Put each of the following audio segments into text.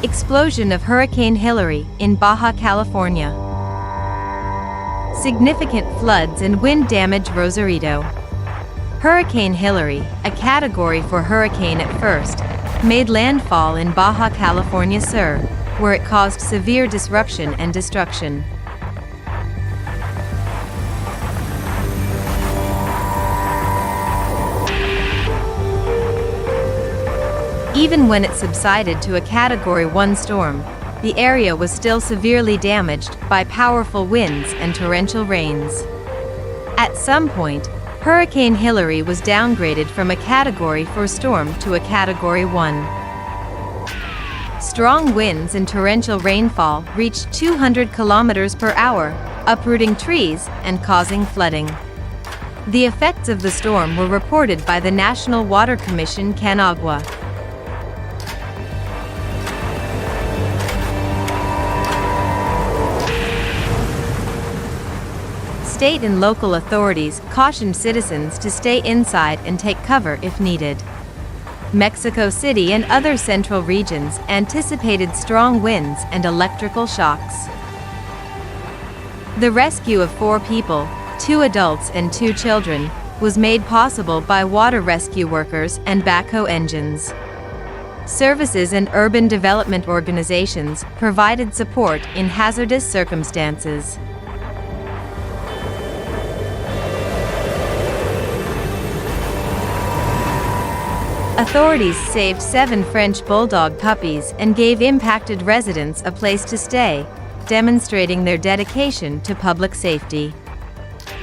Explosion of Hurricane Hilary in Baja California. Significant floods and wind damage Rosarito. Hurricane Hilary, a Category 4 hurricane at first, made landfall in Baja California Sur, where it caused severe disruption and destruction. Even when it subsided to a Category 1 storm, the area was still severely damaged by powerful winds and torrential rains. At some point, Hurricane Hilary was downgraded from a Category 4 storm to a Category 1. Strong winds and torrential rainfall reached 200 kilometers per hour, uprooting trees and causing flooding. The effects of the storm were reported by the National Water Commission Canagua.State and local authorities cautioned citizens to stay inside and take cover if needed. Mexico City and other central regions anticipated strong winds and electrical shocks. The rescue of 4 people, 2 adults and 2 children, was made possible by water rescue workers and backhoe engines. Services and urban development organizations provided support in hazardous circumstances. Authorities saved 7 French bulldog puppies and gave impacted residents a place to stay, demonstrating their dedication to public safety.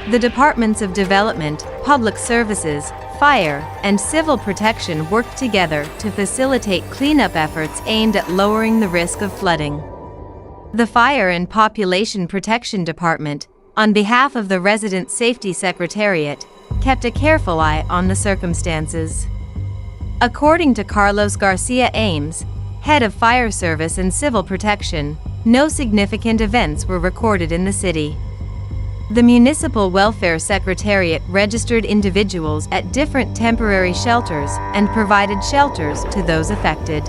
The Departments of Development, Public Services, Fire, and Civil Protection worked together to facilitate cleanup efforts aimed at lowering the risk of flooding. The Fire and Population Protection Department, on behalf of the Resident Safety Secretariat, kept a careful eye on the circumstances. According to Carlos Garcia Ames, head of Fire Service and Civil Protection, no significant events were recorded in the city. The Municipal Welfare Secretariat registered individuals at different temporary shelters and provided shelters to those affected.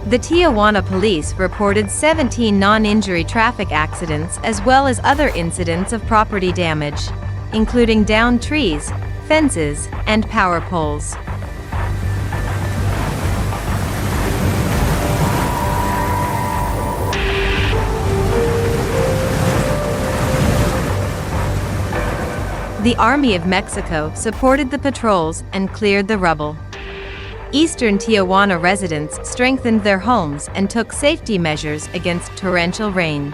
The Tijuana police reported 17 non-injury traffic accidents as well as other incidents of property damage, including downed trees, fences, and power poles. The Army of Mexico supported the patrols and cleared the rubble. Eastern Tijuana residents strengthened their homes and took safety measures against torrential rain.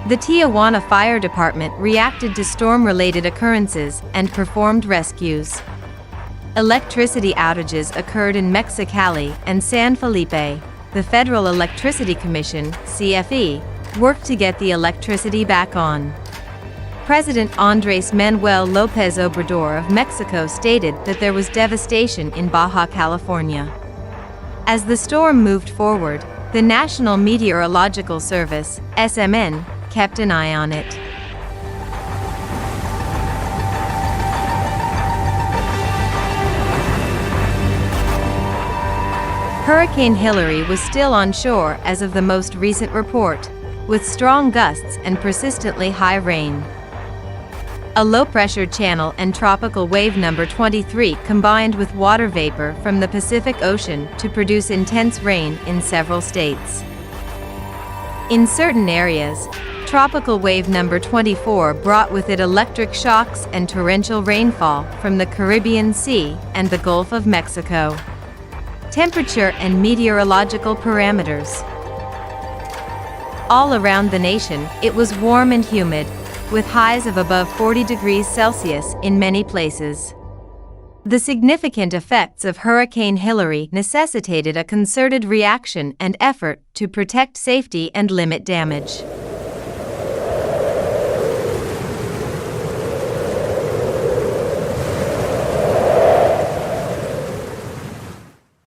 The Tijuana Fire Department reacted to storm-related occurrences and performed rescues. Electricity outages occurred in Mexicali and San Felipe. The Federal Electricity Commission, CFE, worked to get the electricity back on. President Andrés Manuel López Obrador of Mexico stated that there was devastation in Baja California. As the storm moved forward, the National Meteorological Service, SMN, kept an eye on it. Hurricane Hilary was still on shore as of the most recent report, with strong gusts and persistently high rain. A low-pressure channel and tropical wave number 23 combined with water vapor from the Pacific Ocean to produce intense rain in several states. In certain areas, tropical wave number 24 brought with it electric shocks and torrential rainfall from the Caribbean Sea and the Gulf of Mexico. Temperature and meteorological parameters. All around the nation, it was warm and humid, with highs of above 40 degrees Celsius in many places. The significant effects of Hurricane Hilary necessitated a concerted reaction and effort to protect safety and limit damage.